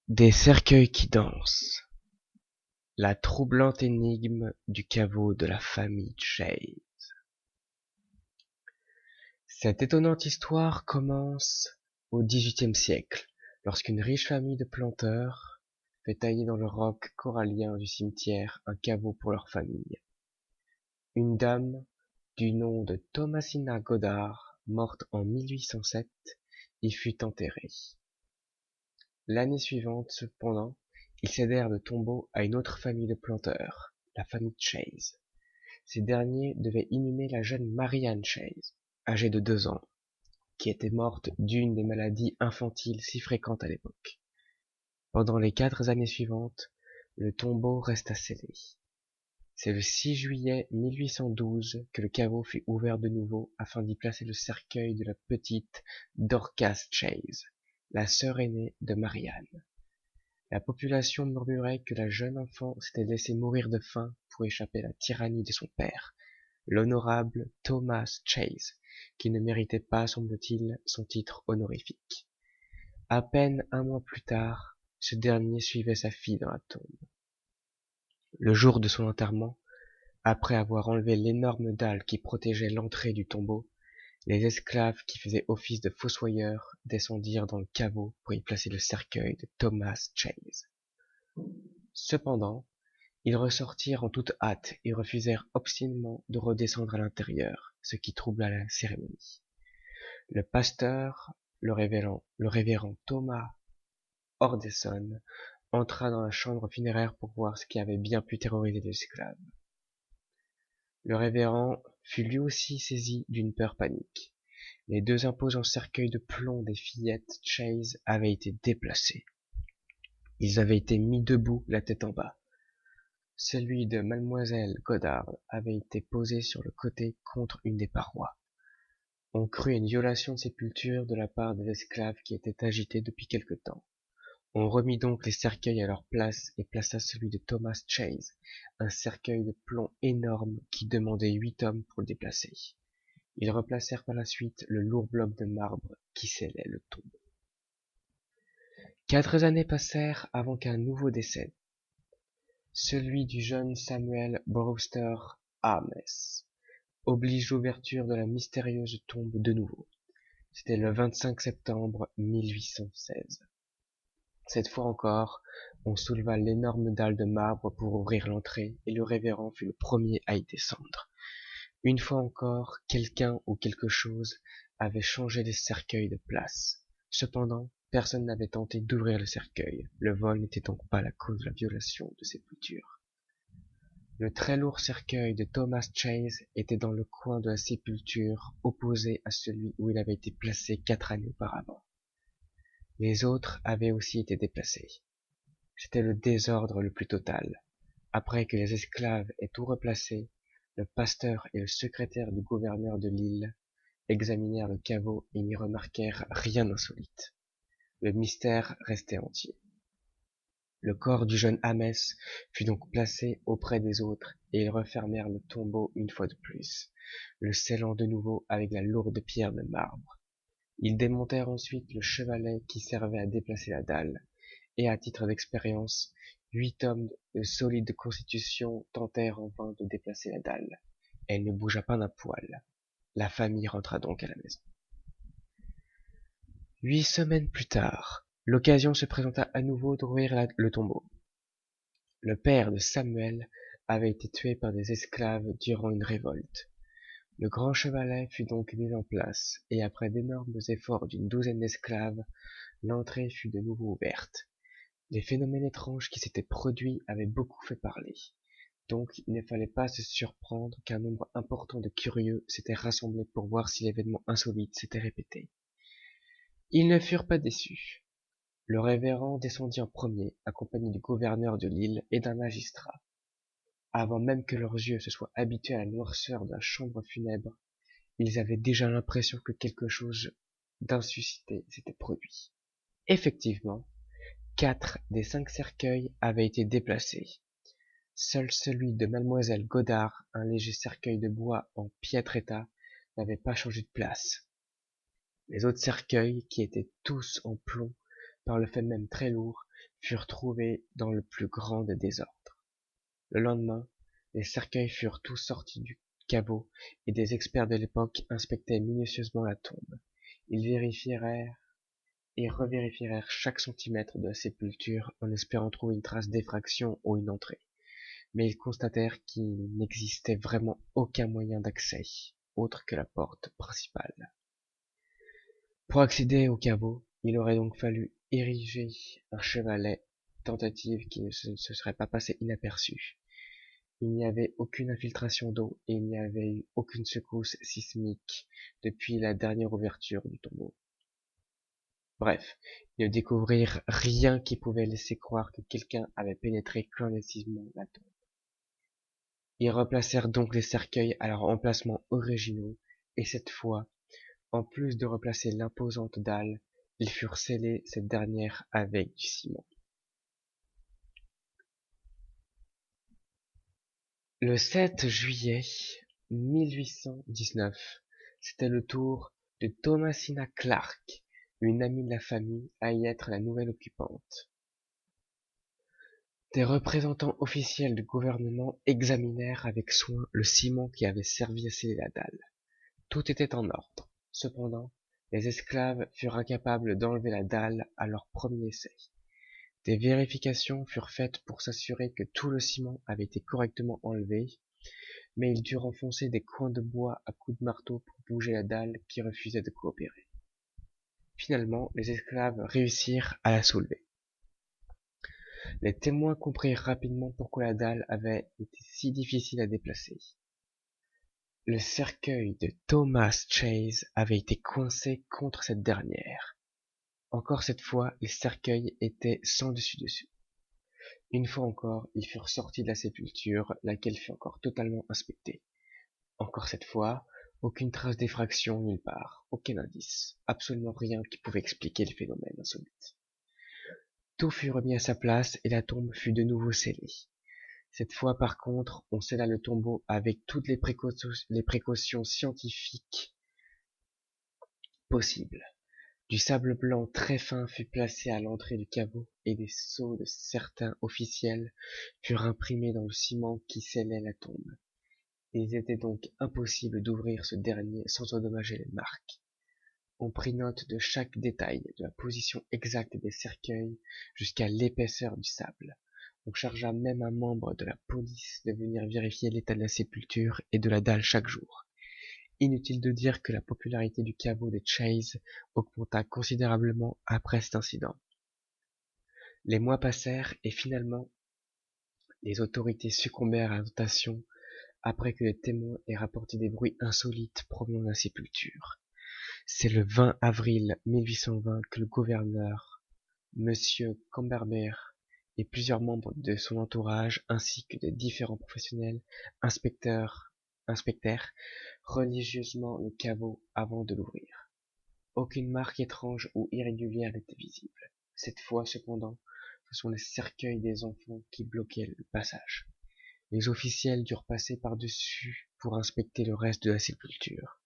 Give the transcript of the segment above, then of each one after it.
Des cercueils qui dansent. La troublante énigme du caveau de la famille Chase. Cette étonnante histoire commence au XVIIIe siècle, lorsqu'une riche famille de planteurs fait tailler dans le roc corallien du cimetière un caveau pour leur famille. Une dame du nom de Thomasina Goddard, morte en 1807, y fut enterrée. L'année suivante, cependant, ils cédèrent le tombeau à une autre famille de planteurs, la famille Chase. Ces derniers devaient inhumer la jeune Marianne Chase, âgée de 2 ans, qui était morte d'une des maladies infantiles si fréquentes à l'époque. Pendant les 4 années suivantes, le tombeau resta scellé. C'est le 6 juillet 1812 que le caveau fut ouvert de nouveau afin d'y placer le cercueil de la petite Dorcas Chase, la sœur aînée de Marianne. La population murmurait que la jeune enfant s'était laissée mourir de faim pour échapper à la tyrannie de son père, l'honorable Thomas Chase, qui ne méritait pas, semble-t-il, son titre honorifique. À peine un mois plus tard, ce dernier suivait sa fille dans la tombe. Le jour de son enterrement, après avoir enlevé l'énorme dalle qui protégeait l'entrée du tombeau, les esclaves qui faisaient office de fossoyeurs descendirent dans le caveau pour y placer le cercueil de Thomas Chase. Cependant, ils ressortirent en toute hâte et refusèrent obstinément de redescendre à l'intérieur, ce qui troubla la cérémonie. Le pasteur, le révérend Thomas Ordeson, entra dans la chambre funéraire pour voir ce qui avait bien pu terroriser les esclaves. Le révérend fut lui aussi saisi d'une peur panique. Les 2 imposants cercueils de plomb des fillettes Chase avaient été déplacés. Ils avaient été mis debout, la tête en bas. Celui de mademoiselle Goddard avait été posé sur le côté contre une des parois. On crut à une violation de sépulture de la part des esclaves qui étaient agités depuis quelque temps. On remit donc les cercueils à leur place et plaça celui de Thomas Chase, un cercueil de plomb énorme qui demandait 8 hommes pour le déplacer. Ils replacèrent par la suite le lourd bloc de marbre qui scellait le tombeau. 4 années passèrent avant qu'un nouveau décède, celui du jeune Samuel Brewster Ames, oblige l'ouverture de la mystérieuse tombe de nouveau. C'était le 25 septembre 1816. Cette fois encore, on souleva l'énorme dalle de marbre pour ouvrir l'entrée, et le révérend fut le premier à y descendre. Une fois encore, quelqu'un ou quelque chose avait changé les cercueils de place. Cependant, personne n'avait tenté d'ouvrir le cercueil. Le vol n'était donc pas la cause de la violation de sépulture. Le très lourd cercueil de Thomas Chase était dans le coin de la sépulture opposé à celui où il avait été placé 4 années auparavant. Les autres avaient aussi été déplacés. C'était le désordre le plus total. Après que les esclaves aient tout replacé, le pasteur et le secrétaire du gouverneur de l'île examinèrent le caveau et n'y remarquèrent rien d'insolite. Le mystère restait entier. Le corps du jeune Ames fut donc placé auprès des autres et ils refermèrent le tombeau une fois de plus, le scellant de nouveau avec la lourde pierre de marbre. Ils démontèrent ensuite le chevalet qui servait à déplacer la dalle, et à titre d'expérience, 8 hommes de solide constitution tentèrent en vain de déplacer la dalle. Elle ne bougea pas d'un poil. La famille rentra donc à la maison. 8 semaines plus tard, l'occasion se présenta à nouveau d'ouvrir le tombeau. Le père de Samuel avait été tué par des esclaves durant une révolte. Le grand chevalet fut donc mis en place, et après d'énormes efforts d'une 12aine d'esclaves, l'entrée fut de nouveau ouverte. Les phénomènes étranges qui s'étaient produits avaient beaucoup fait parler, donc il ne fallait pas se surprendre qu'un nombre important de curieux s'étaient rassemblés pour voir si l'événement insolite s'était répété. Ils ne furent pas déçus. Le révérend descendit en premier, accompagné du gouverneur de l'île et d'un magistrat. Avant même que leurs yeux se soient habitués à la noirceur de la chambre funèbre, ils avaient déjà l'impression que quelque chose d'insuscité s'était produit. Effectivement, 4 des 5 cercueils avaient été déplacés. Seul celui de mademoiselle Goddard, un léger cercueil de bois en piètre état, n'avait pas changé de place. Les autres cercueils, qui étaient tous en plomb, par le fait même très lourd, furent trouvés dans le plus grand des désordres. Le lendemain, les cercueils furent tous sortis du caveau et des experts de l'époque inspectaient minutieusement la tombe. Ils vérifièrent et revérifièrent chaque centimètre de la sépulture en espérant trouver une trace d'effraction ou une entrée. Mais ils constatèrent qu'il n'existait vraiment aucun moyen d'accès, autre que la porte principale. Pour accéder au caveau, il aurait donc fallu ériger un chevalet, tentative qui ne se serait pas passée inaperçue. Il n'y avait aucune infiltration d'eau et il n'y avait eu aucune secousse sismique depuis la dernière ouverture du tombeau. Bref, ils ne découvrirent rien qui pouvait laisser croire que quelqu'un avait pénétré clandestinement la tombe. Ils replacèrent donc les cercueils à leur emplacement originaux, et cette fois, en plus de replacer l'imposante dalle, ils furent scellés cette dernière avec du ciment. Le 7 juillet 1819, c'était le tour de Thomasina Clark, une amie de la famille, à y être la nouvelle occupante. Des représentants officiels du gouvernement examinèrent avec soin le ciment qui avait servi à sceller la dalle. Tout était en ordre. Cependant, les esclaves furent incapables d'enlever la dalle à leur premier essai. Des vérifications furent faites pour s'assurer que tout le ciment avait été correctement enlevé, mais ils durent enfoncer des coins de bois à coups de marteau pour bouger la dalle qui refusait de coopérer. Finalement, les esclaves réussirent à la soulever. Les témoins comprirent rapidement pourquoi la dalle avait été si difficile à déplacer. Le cercueil de Thomas Chase avait été coincé contre cette dernière. Encore cette fois, les cercueils étaient sans dessus-dessous. Une fois encore, ils furent sortis de la sépulture, laquelle fut encore totalement inspectée. Encore cette fois, aucune trace d'effraction nulle part, aucun indice, absolument rien qui pouvait expliquer le phénomène insolite. Tout fut remis à sa place et la tombe fut de nouveau scellée. Cette fois, par contre, on scella le tombeau avec toutes les précautions scientifiques possibles. Du sable blanc très fin fut placé à l'entrée du caveau et des sceaux de certains officiels furent imprimés dans le ciment qui scellait la tombe. Il était donc impossible d'ouvrir ce dernier sans endommager les marques. On prit note de chaque détail, de la position exacte des cercueils jusqu'à l'épaisseur du sable. On chargea même un membre de la police de venir vérifier l'état de la sépulture et de la dalle chaque jour. Inutile de dire que la popularité du caveau de Chase augmenta considérablement après cet incident. Les mois passèrent et finalement, les autorités succombèrent à la tentation après que les témoins aient rapporté des bruits insolites provenant de la sépulture. C'est le 20 avril 1820 que le gouverneur, Monsieur Camembert, et plusieurs membres de son entourage, ainsi que de différents professionnels, inspectèrent religieusement le caveau avant de l'ouvrir. Aucune marque étrange ou irrégulière n'était visible. Cette fois, cependant, ce sont les cercueils des enfants qui bloquaient le passage. Les officiels durent passer par-dessus pour inspecter le reste de la sépulture.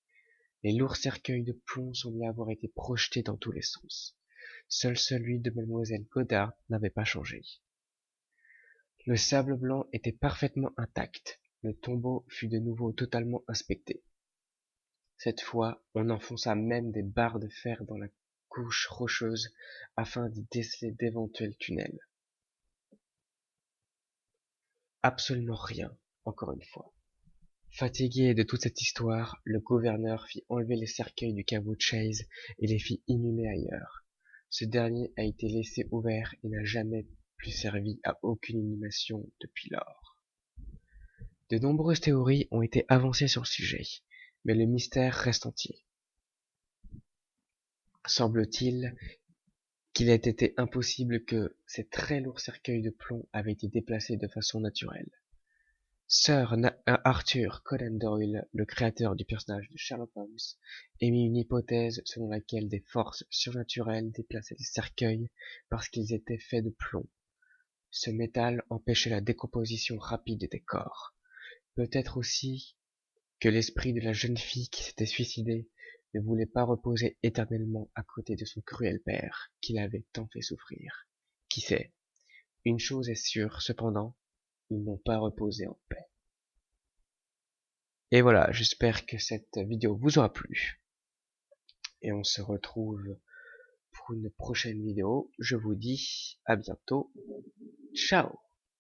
Les lourds cercueils de plomb semblaient avoir été projetés dans tous les sens. Seul celui de mademoiselle Goddard n'avait pas changé. Le sable blanc était parfaitement intact. Le tombeau fut de nouveau totalement inspecté. Cette fois, on enfonça même des barres de fer dans la couche rocheuse afin d'y déceler d'éventuels tunnels. Absolument rien, encore une fois. Fatigué de toute cette histoire, le gouverneur fit enlever les cercueils du caveau de Chase et les fit inhumer ailleurs. Ce dernier a été laissé ouvert et n'a jamais plus servi à aucune inhumation depuis lors. De nombreuses théories ont été avancées sur le sujet, mais le mystère reste entier. Semble-t-il qu'il ait été impossible que ces très lourds cercueils de plomb avaient été déplacés de façon naturelle. Sir Arthur Conan Doyle, le créateur du personnage de Sherlock Holmes, émit une hypothèse selon laquelle des forces surnaturelles déplaçaient les cercueils parce qu'ils étaient faits de plomb. Ce métal empêchait la décomposition rapide des corps. Peut-être aussi que l'esprit de la jeune fille qui s'était suicidée ne voulait pas reposer éternellement à côté de son cruel père, qui l'avait tant fait souffrir. Qui sait? Une chose est sûre, cependant, ils n'ont pas reposé en paix. Et voilà, j'espère que cette vidéo vous aura plu. Et on se retrouve pour une prochaine vidéo. Je vous dis à bientôt. Ciao!